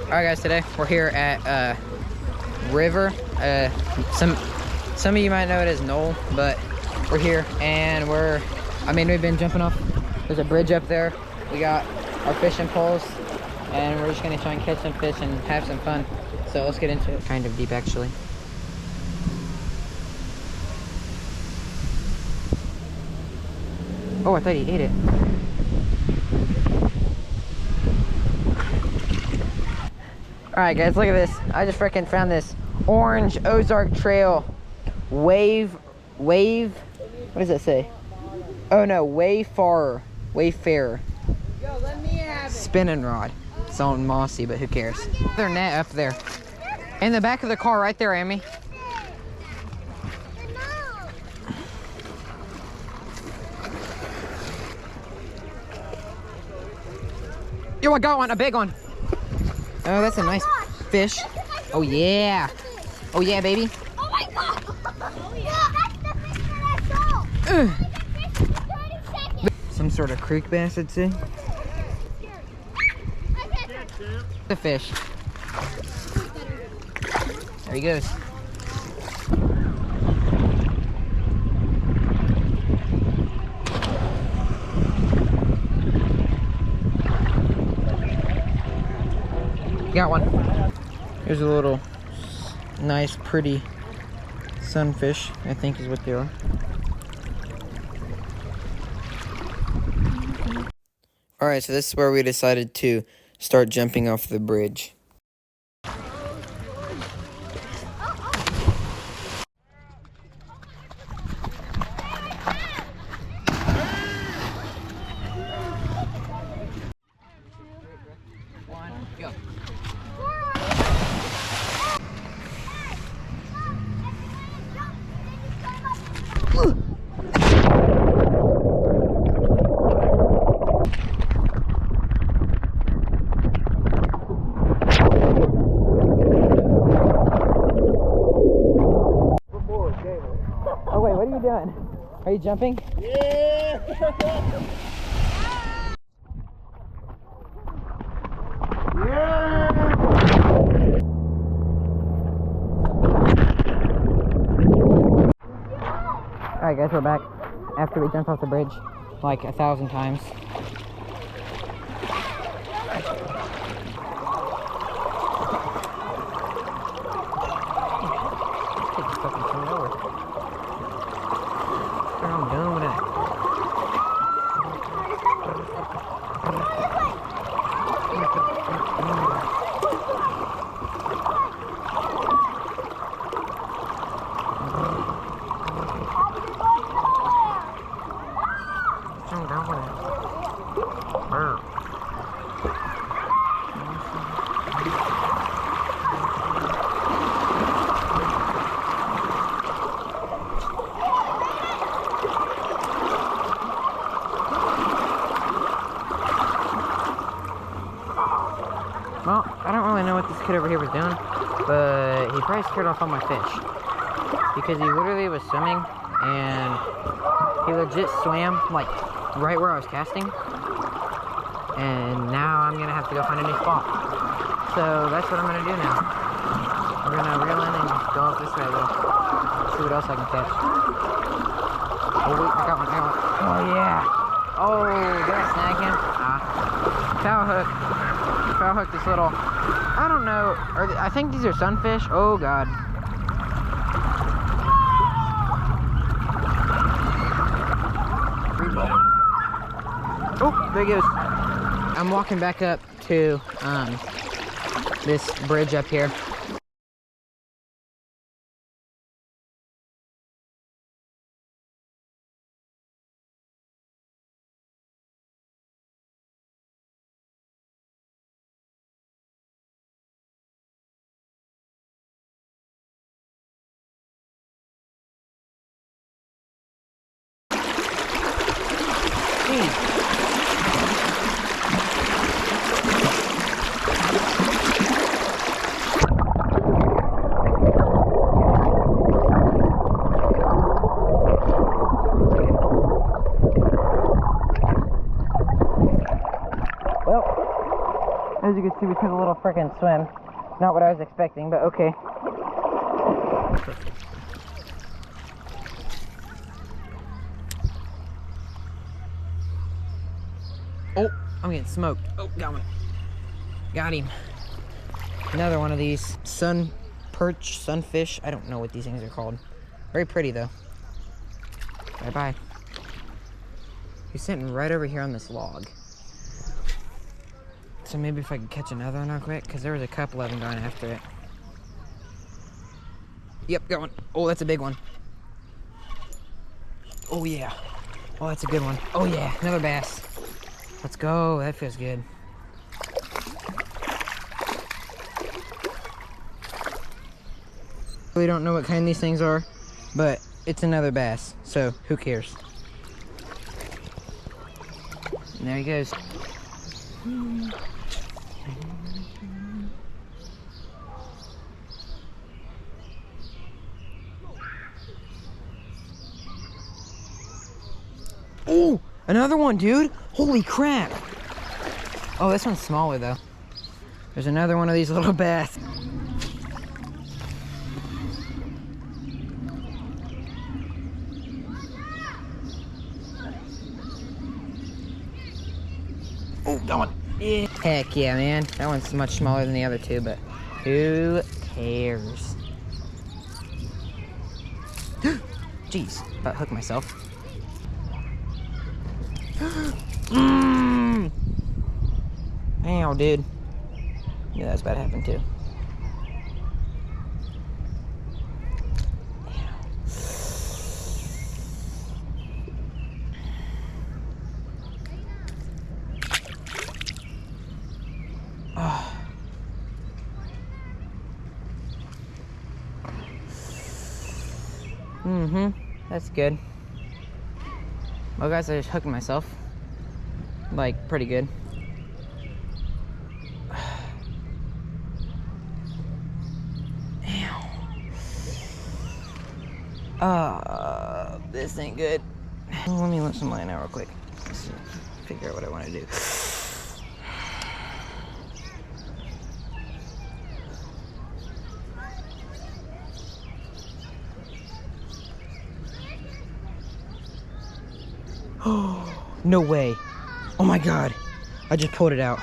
Alright guys, today we're here at River. Some of you might know it as Knoll, but we're here and we've been jumping off. There's a bridge up there. We got our fishing poles and we're just gonna try and catch some fish and have some fun. So let's get into it. Kind of deep actually. Oh, I thought he ate it. Alright guys, look at this. I just freaking found this orange Ozark Trail what does it say? Oh no, Wayfarer. Yo, let me have it. Spinning rod. It's all mossy, but who cares? Their net up there. In the back of the car right there, Amy. Yo, I got one, a big one. Oh, that's a nice fish. Oh yeah. Oh yeah, baby. Oh my god. Oh yeah, that's the fish that I saw. Some sort of creek bass, I'd say. The fish. There he goes. Got one. Here's a little nice, pretty sunfish, I think is what they are. Alright, so this is where we decided to start jumping off the bridge. Go. Oh wait, what are you doing? Are you jumping? Yeah! Alright guys, we're back after we jumped off the bridge like 1,000 times. Take this fucking thing over. I'm done with it. Well, I don't really know what this kid over here was doing, but he probably scared off all my fish. Because he literally was swimming, and he legit swam, like, right where I was casting. And now I'm gonna have to go find a new spot. So that's what I'm gonna do now. We're gonna reel in and go up this way a little. See what else I can catch. Oh wait, I got one. Oh yeah. Oh, did I snag him? Foul hook. Foul hook this little, I don't know, I think these are sunfish. Oh god. Oh, there he goes. I'm walking back up to this bridge up here. you can see, we took a little freaking swim. Not what I was expecting, but okay. Oh, I'm getting smoked. Oh, got one. Got him. Another one of these sun perch, sunfish. I don't know what these things are called. Very pretty though. Bye-bye. He's sitting right over here on this log. So maybe if I could catch another one real quick, because there was a couple of them going after it. Yep, got one. Oh, that's a big one. Oh yeah. Oh, that's a good one. Oh yeah, another bass. Let's go, that feels good. Really don't know what kind these things are, but it's another bass, so who cares? And there he goes. Oh, another one, dude. Holy crap. Oh, this one's smaller though. There's another one of these little bass. Oh, that one. Yeah. Heck yeah, man. That one's much smaller than the other two, but who cares? Jeez, about hooked myself. Ow, dude. Yeah, that's about to happen too. Oh. That's good. Well, guys, I just hooked myself. Like, pretty good. This ain't good. Let me let some line out real quick. Let's see, figure out what I want to do. Oh, no way. Oh my God. I just pulled it out.